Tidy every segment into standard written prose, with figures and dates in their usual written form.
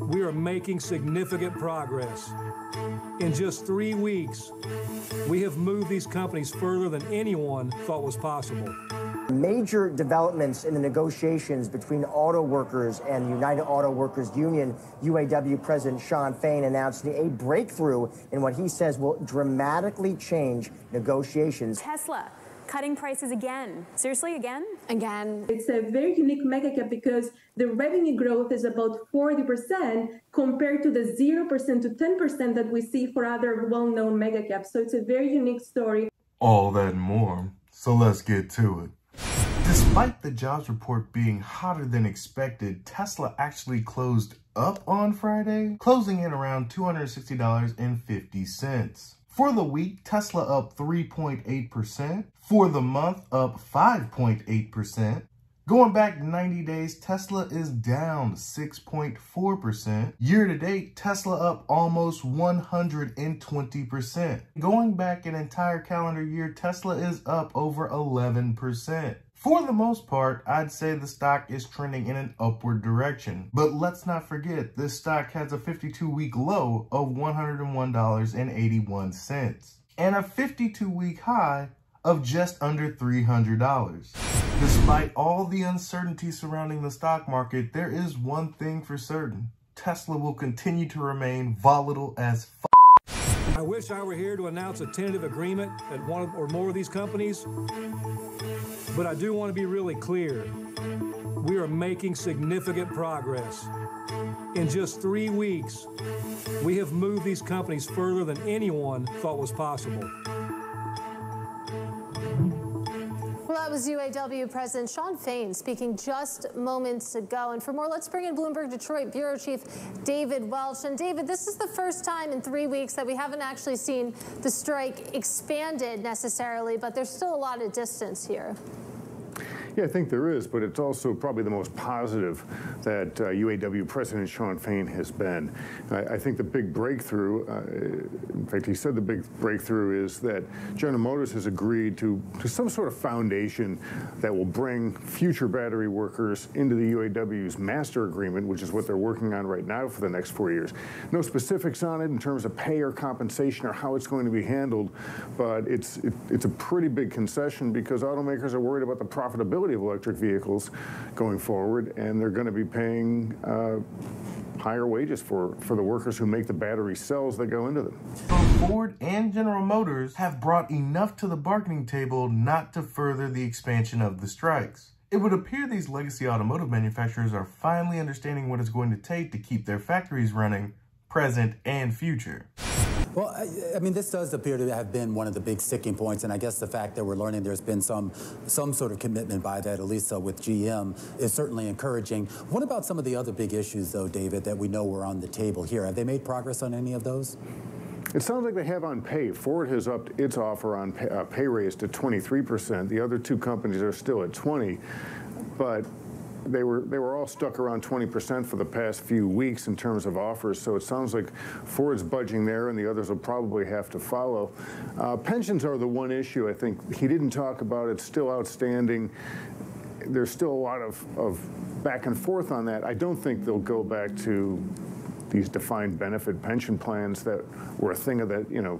We are making significant progress. In just 3 weeks, we have moved these companies further than anyone thought was possible. Major developments in the negotiations between auto workers and the United Auto Workers Union. UAW President Shawn Fain announcing a breakthrough in what he says will dramatically change negotiations. Tesla cutting prices again. Seriously, again? Again. It's a very unique mega cap because the revenue growth is about 40% compared to the 0% to 10% that we see for other well-known mega caps. So it's a very unique story. All that and more. So let's get to it. Despite the jobs report being hotter than expected, Tesla actually closed up on Friday, closing in around $260.50. For the week, Tesla up 3.8%. For the month, up 5.8%. Going back 90 days, Tesla is down 6.4%. Year to date, Tesla up almost 120%. Going back an entire calendar year, Tesla is up over 11%. For the most part, I'd say the stock is trending in an upward direction. But let's not forget, this stock has a 52-week low of $101.81 and a 52-week high of just under $300. Despite all the uncertainty surrounding the stock market, there is one thing for certain. Tesla will continue to remain volatile as f***. I wish I were here to announce a tentative agreement at one or more of these companies, but I do want to be really clear. We are making significant progress. In just 3 weeks, we have moved these companies further than anyone thought was possible. Well, that was UAW President Shawn Fain speaking just moments ago. And for more, let's bring in Bloomberg Detroit Bureau Chief David Welch. And David, this is the first time in 3 weeks that we haven't actually seen the strike expanded necessarily, but there's still a lot of distance here. Yeah, I think there is, but it's also probably the most positive that UAW President Shawn Fain has been. I think the big breakthrough, in fact, he said the big breakthrough is that General Motors has agreed to some sort of foundation that will bring future battery workers into the UAW's master agreement, which is what they're working on right now for the next 4 years. No specifics on it in terms of pay or compensation or how it's going to be handled, but it's a pretty big concession because automakers are worried about the profitability of electric vehicles going forward, and they're going to be paying higher wages for the workers who make the battery cells that go into them. Both Ford and General Motors have brought enough to the bargaining table not to further the expansion of the strikes. It would appear these legacy automotive manufacturers are finally understanding what it's going to take to keep their factories running, present and future. Well, I mean, this does appear to have been one of the big sticking points, and I guess the fact that we're learning there's been some sort of commitment by that, at least with GM, is certainly encouraging. What about some of the other big issues, though, David, that we know were on the table here? Have they made progress on any of those? It sounds like they have on pay. Ford has upped its offer on pay raise to 23%. The other two companies are still at 20%, but they were all stuck around 20% for the past few weeks in terms of offers, so it sounds like Ford's budging there and the others will probably have to follow. Pensions are the one issue I think he didn't talk about. It's still outstanding. There's still a lot of back and forth on that. I don't think they'll go back to these defined benefit pension plans that were a thing of that, you know,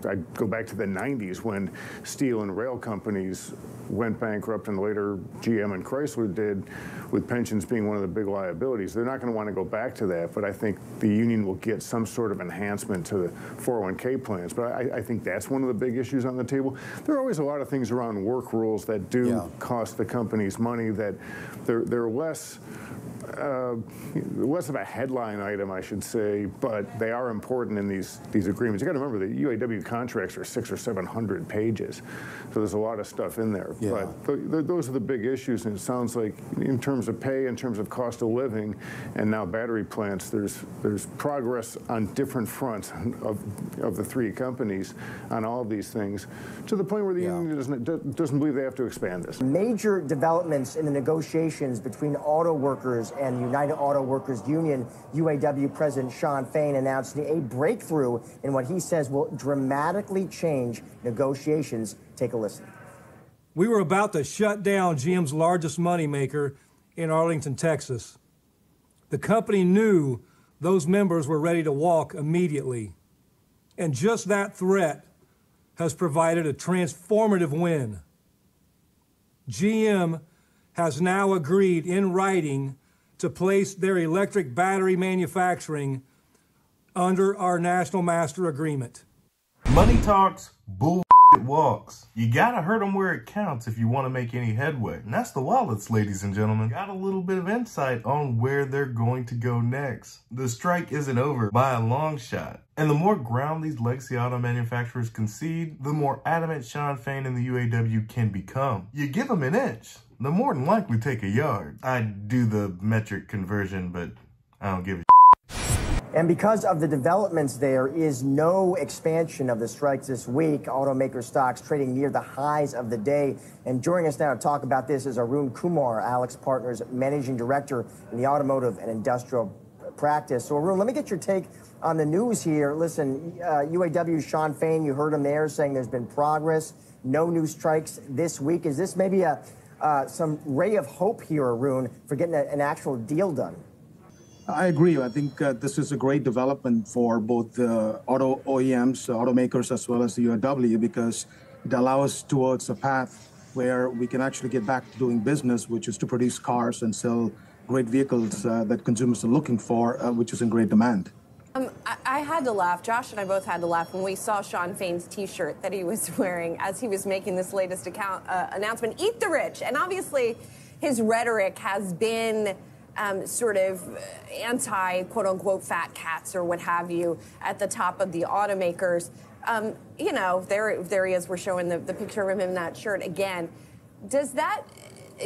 I go back to the 90s when steel and rail companies went bankrupt and later GM and Chrysler did, with pensions being one of the big liabilities. They're not going to want to go back to that, but I think the union will get some sort of enhancement to the 401k plans. But I think that's one of the big issues on the table. There are always a lot of things around work rules that do cost the companies money that they're less of a headline item, I should say, but they are important in these agreements. You got to remember the UAW contracts are 600 or 700 pages, so there's a lot of stuff in there. Yeah. But those are the big issues, and it sounds like in terms of pay, in terms of cost of living, and now battery plants, there's progress on different fronts of the three companies on all of these things, to the point where the union doesn't believe they have to expand this. Major developments in the negotiations between auto workers and the United Auto Workers Union. UAW President Shawn Fain announcing a breakthrough in what he says will dramatically change negotiations. Take a listen. We were about to shut down GM's largest moneymaker in Arlington, Texas. The company knew those members were ready to walk immediately. And just that threat has provided a transformative win. GM has now agreed in writing to place their electric battery manufacturing under our National Master Agreement. Money talks, bull walks. You gotta hurt them where it counts if you want to make any headway. And that's the wallets, ladies and gentlemen. Got a little bit of insight on where they're going to go next. The strike isn't over by a long shot. And the more ground these legacy auto manufacturers concede, the more adamant Shawn Fain and the UAW can become. You give them an inch, they'll more than likely take a yard. I do the metric conversion, but I don't give a And because of the developments, there is no expansion of the strikes this week. Automaker stocks trading near the highs of the day. And joining us now to talk about this is Arun Kumar, Alex Partners Managing Director in the Automotive and Industrial Practice. So Arun, let me get your take on the news here. Listen, UAW Shawn Fain, you heard him there saying there's been progress, no new strikes this week. Is this maybe some ray of hope here, Arun, for getting an actual deal done? I agree. I think this is a great development for both the auto OEMs, automakers, as well as the UAW, because it allows us towards a path where we can actually get back to doing business, which is to produce cars and sell great vehicles that consumers are looking for, which is in great demand. I had to laugh. Josh and I both had to laugh when we saw Shawn Fain's T-shirt that he was wearing as he was making this latest announcement, Eat the Rich. And obviously, his rhetoric has been sort of anti-quote-unquote fat cats or what have you at the top of the automakers. You know, there he is. We're showing the picture of him in that shirt again. Does that,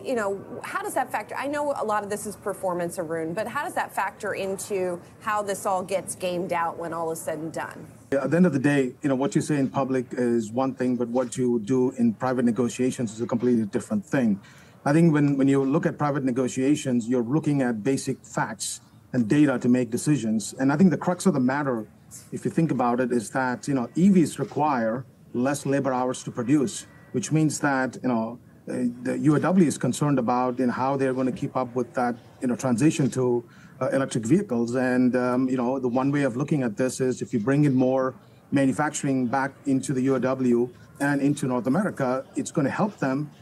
you know, how does that factor? I know a lot of this is performance, Arun, but how does that factor into how this all gets gamed out when all is said and done? At the end of the day, you know, what you say in public is one thing, but what you do in private negotiations is a completely different thing. I think when you look at private negotiations, you're looking at basic facts and data to make decisions. And I think the crux of the matter, if you think about it, is that, you know, EVs require less labor hours to produce, which means that, you know, the UAW is concerned about how they're going to keep up with that, you know, transition to electric vehicles. And, you know, the one way of looking at this is if you bring in more manufacturing back into the UAW and into North America, it's going to help them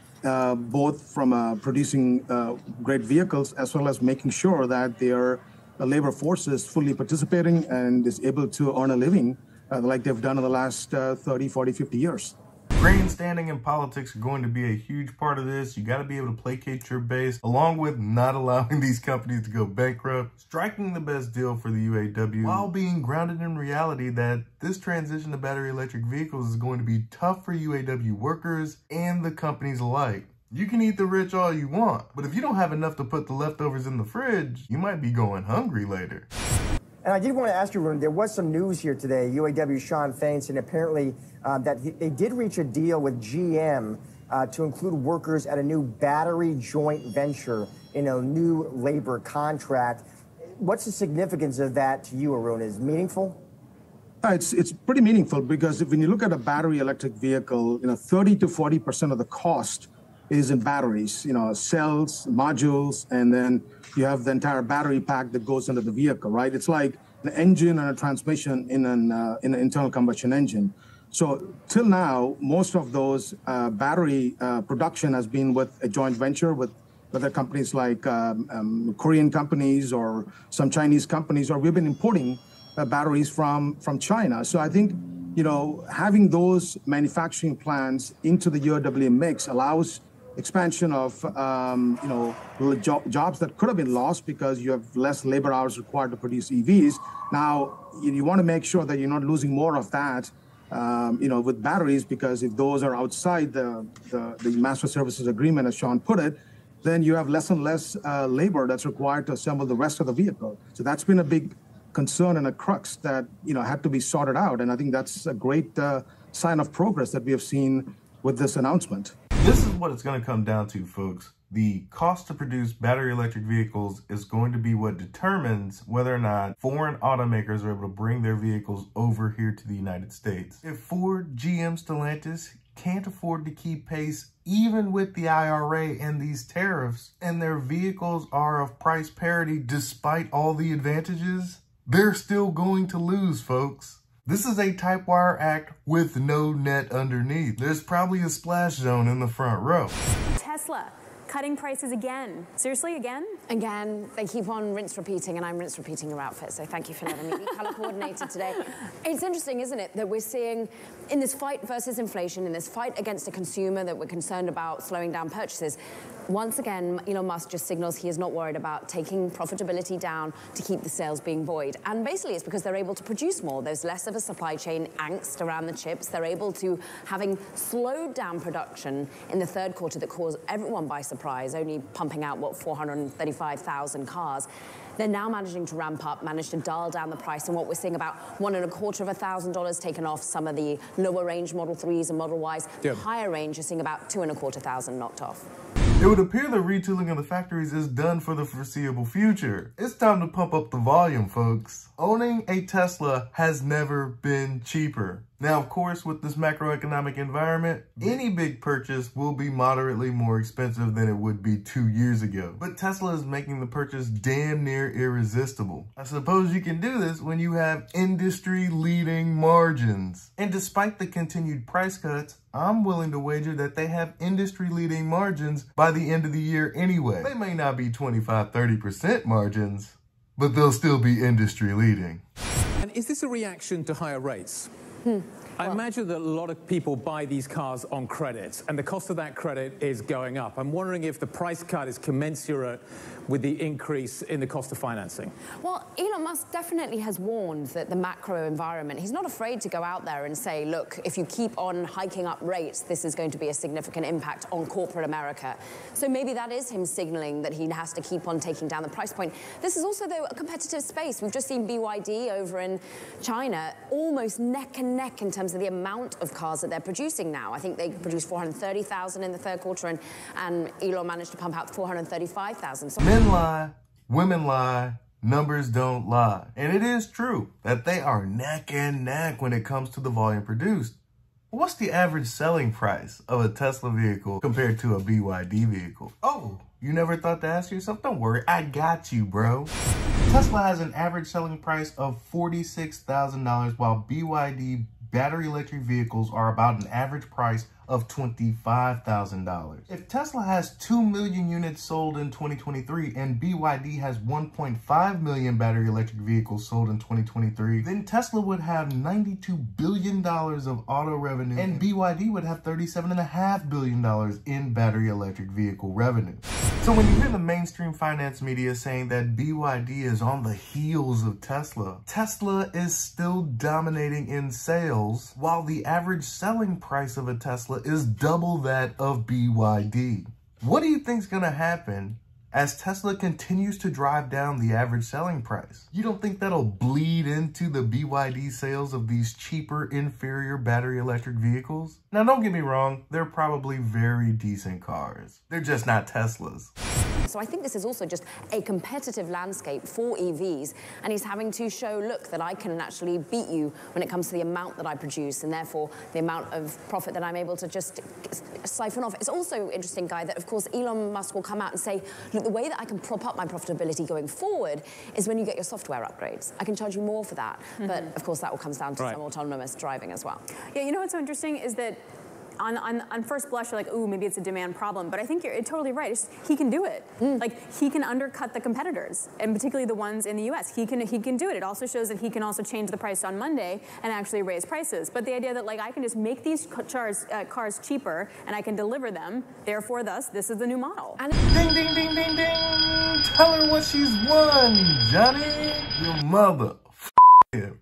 both from producing great vehicles as well as making sure that their labor force is fully participating and is able to earn a living like they've done in the last 30, 40, 50 years. Grandstanding in politics are going to be a huge part of this. You got to be able to placate your base, along with not allowing these companies to go bankrupt, striking the best deal for the UAW, while being grounded in reality that this transition to battery electric vehicles is going to be tough for UAW workers and the companies alike. You can eat the rich all you want, but if you don't have enough to put the leftovers in the fridge, you might be going hungry later. And I did want to ask you, Arun, there was some news here today. UAW Shawn Fain said apparently that they did reach a deal with GM to include workers at a new battery joint venture in a new labor contract. What's the significance of that to you, Arun? Is it meaningful? It's pretty meaningful because when you look at a battery electric vehicle, you know, 30 to 40% of the cost is in batteries, you know, cells, modules, and then you have the entire battery pack that goes into the vehicle, right? It's like an engine and a transmission in an internal combustion engine. So till now, most of those battery production has been with a joint venture with other companies like Korean companies or some Chinese companies, or we've been importing batteries from China. So I think, you know, having those manufacturing plants into the UAW mix allows expansion of, you know, jobs that could have been lost because you have less labor hours required to produce EVs. Now, you want to make sure that you're not losing more of that, you know, with batteries, because if those are outside the master services agreement, as Shawn put it, then you have less and less labor that's required to assemble the rest of the vehicle. So that's been a big concern and a crux that, you know, had to be sorted out. And I think that's a great sign of progress that we have seen with this announcement. This is what it's going to come down to, folks. The cost to produce battery electric vehicles is going to be what determines whether or not foreign automakers are able to bring their vehicles over here to the United States. If Ford, GM, Stellantis can't afford to keep pace even with the IRA and these tariffs, and their vehicles are of price parity despite all the advantages, they're still going to lose, folks. This is a type wire act with no net underneath. There's probably a splash zone in the front row. Tesla cutting prices again. Seriously, again? Again, they keep on rinse repeating, and I'm rinse repeating your outfit, so thank you for letting me be color coordinated today. It's interesting, isn't it, that we're seeing in this fight versus inflation, in this fight against a consumer that we're concerned about slowing down purchases, once again, Elon Musk just signals he is not worried about taking profitability down to keep the sales being buoyed. And basically it's because they're able to produce more. There's less of a supply chain angst around the chips. They're able to, having slowed down production in the third quarter that caused everyone by surprise, only pumping out, what, 435,000 cars. They're now managing to ramp up, manage to dial down the price, and what we're seeing about $1,250 taken off some of the lower range Model 3s and Model Ys. Yep. Higher range, you're seeing about $2,250 knocked off. It would appear the retooling of the factories is done for the foreseeable future. It's time to pump up the volume, folks. Owning a Tesla has never been cheaper. Now, of course, with this macroeconomic environment, any big purchase will be moderately more expensive than it would be 2 years ago. But Tesla is making the purchase damn near irresistible. I suppose you can do this when you have industry-leading margins. And despite the continued price cuts, I'm willing to wager that they have industry-leading margins by the end of the year anyway. They may not be 25–30% margins, but they'll still be industry-leading. And is this a reaction to higher rates? I imagine that a lot of people buy these cars on credit, and the cost of that credit is going up. I'm wondering if the price cut is commensurate with the increase in the cost of financing. Well, Elon Musk definitely has warned that the macro environment, he's not afraid to go out there and say, look, if you keep on hiking up rates, this is going to be a significant impact on corporate America. So maybe that is him signaling that he has to keep on taking down the price point. This is also, though, a competitive space. We've just seen BYD over in China almost neck and neck in terms of the amount of cars that they're producing now. I think they produced 430,000 in the third quarter, and Elon managed to pump out 435,000. So men lie, women lie, numbers don't lie. And it is true that they are neck and neck when it comes to the volume produced. What's the average selling price of a Tesla vehicle compared to a BYD vehicle? Oh, you never thought to ask yourself? Don't worry, I got you, bro. Tesla has an average selling price of $46,000, while BYD battery electric vehicles are about an average price of $25,000. If Tesla has 2 million units sold in 2023 and BYD has 1.5 million battery electric vehicles sold in 2023, then Tesla would have $92 billion of auto revenue and BYD would have $37.5 billion in battery electric vehicle revenue. So when you hear the mainstream finance media saying that BYD is on the heels of Tesla, Tesla is still dominating in sales, while the average selling price of a Tesla is double that of BYD. What do you think's gonna happen as Tesla continues to drive down the average selling price? You don't think that'll bleed into the BYD sales of these cheaper, inferior battery electric vehicles? Now, don't get me wrong, they're probably very decent cars. They're just not Teslas. So I think this is also just a competitive landscape for EVs, and he's having to show, look, that I can actually beat you when it comes to the amount that I produce, and therefore the amount of profit that I'm able to just siphon off. It's also interesting, Guy, that of course Elon Musk will come out and say, look, the way that I can prop up my profitability going forward is when you get your software upgrades. I can charge you more for that, but of course that all comes down to some autonomous driving as well. Yeah, you know what's so interesting is that on first blush, you're like, ooh, maybe it's a demand problem. But I think you're totally right. It's just, he can do it. Like, he can undercut the competitors, and particularly the ones in the U.S. He can do it. It also shows that he can also change the price on Monday and actually raise prices. But the idea that, like, I can just make these cars cheaper and I can deliver them, therefore, thus, this is the new model. And ding, ding, ding, ding, ding. Tell her what she's won, Johnny. Your mother.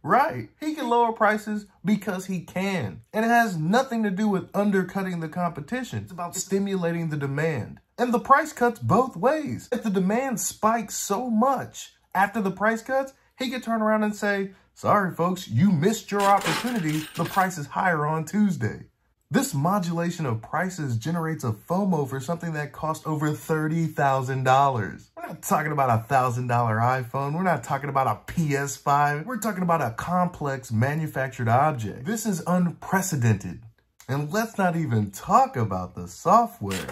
Right. He can lower prices because he can. And it has nothing to do with undercutting the competition. It's about stimulating the demand. And the price cuts both ways. If the demand spikes so much after the price cuts, he could turn around and say, sorry, folks, you missed your opportunity. The price is higher on Tuesday. This modulation of prices generates a FOMO for something that costs over $30,000. We're not talking about a $1,000 iPhone. We're not talking about a PS5. We're talking about a complex manufactured object. This is unprecedented. And let's not even talk about the software.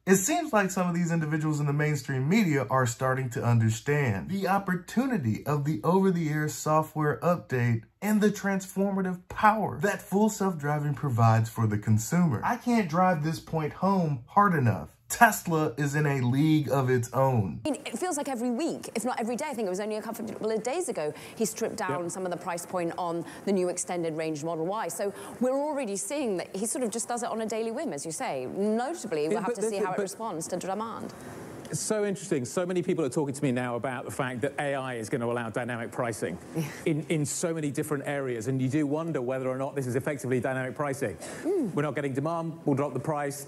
It seems like some of these individuals in the mainstream media are starting to understand the opportunity of the over-the-air software update and the transformative power that full self-driving provides for the consumer. I can't drive this point home hard enough. Tesla is in a league of its own. I mean, it feels like every week, if not every day. I think it was only a couple of days ago he stripped down some of the price point on the new extended range Model Y. So we're already seeing that he sort of just does it on a daily whim, as you say. Notably, we'll have to see how it responds to demand. It's so interesting. So many people are talking to me now about the fact that AI is going to allow dynamic pricing in so many different areas. And you do wonder whether or not this is effectively dynamic pricing. We're not getting demand, we'll drop the price.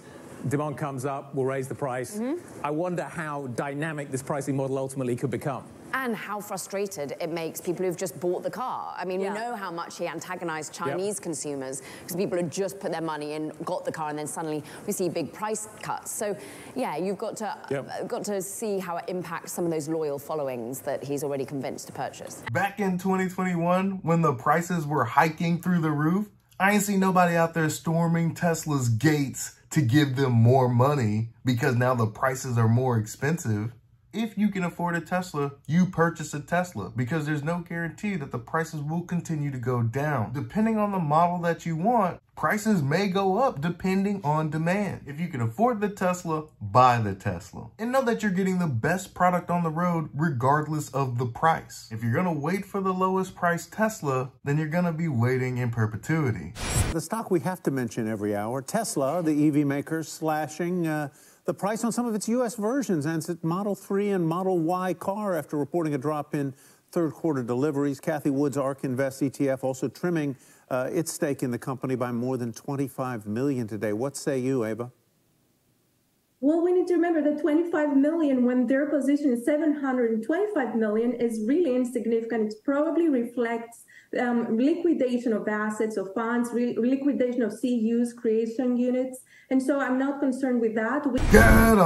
Demand comes up, we'll raise the price. I wonder how dynamic this pricing model ultimately could become. And how frustrated it makes people who've just bought the car. I mean, we know how much he antagonized Chinese consumers because people had just put their money in, got the car, and then suddenly we see big price cuts. So, yeah, you've got to see how it impacts some of those loyal followings that he's already convinced to purchase. Back in 2021, when the prices were hiking through the roof, I ain't seen nobody out there storming Tesla's gates to give them more money because now the prices are more expensive. If you can afford a Tesla, you purchase a Tesla because there's no guarantee that the prices will continue to go down. Depending on the model that you want, prices may go up depending on demand. If you can afford the Tesla, buy the Tesla. And know that you're getting the best product on the road regardless of the price. If you're gonna wait for the lowest price Tesla, then you're gonna be waiting in perpetuity. The stock we have to mention every hour, Tesla, the EV maker, slashing the price on some of its U.S. versions and its Model 3 and Model Y car after reporting a drop in third-quarter deliveries. Kathy Wood's ARK Invest ETF also trimming its stake in the company by more than $25 million today. What say you, Ava? Well, we need to remember that 25 million, when their position is 725 million, is really insignificant. It probably reflects liquidation of assets, of funds, liquidation of CUs, creation units. And so I'm not concerned with that. Get 'em!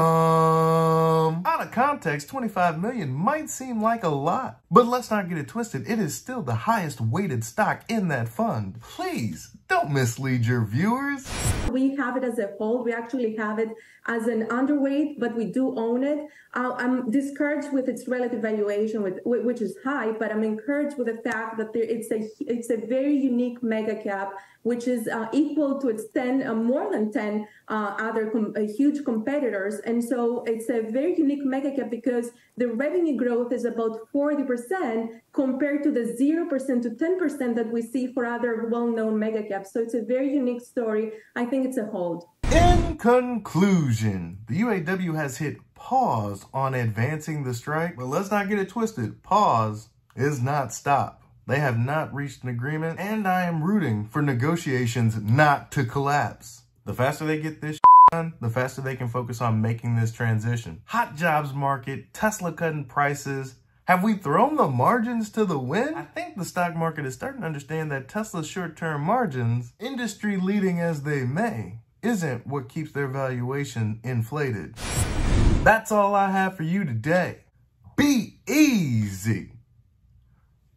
Out of context, 25 million might seem like a lot, but let's not get it twisted. It is still the highest weighted stock in that fund. Please don't mislead your viewers. We have it as a whole. We actually have it as an underweight, but we do own it. I'm discouraged with its relative valuation, which is high, but I'm encouraged with the fact that it's a very unique mega cap, which is equal to its more than 10 other huge competitors. And so it's a very unique mega cap because the revenue growth is about 40% compared to the 0% to 10% that we see for other well-known mega caps. So it's a very unique story. I think it's a hold. In conclusion, the UAW has hit pause on advancing the strike, but let's not get it twisted. Pause is not stop. They have not reached an agreement, and I am rooting for negotiations not to collapse. The faster they get this done, the faster they can focus on making this transition. Hot jobs market, Tesla cutting prices. Have we thrown the margins to the wind? I think the stock market is starting to understand that Tesla's short-term margins, industry leading as they may, isn't what keeps their valuation inflated. That's all I have for you today. Be easy.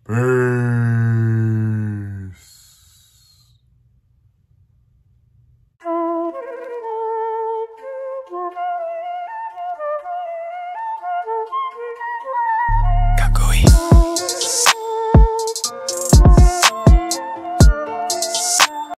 Peace.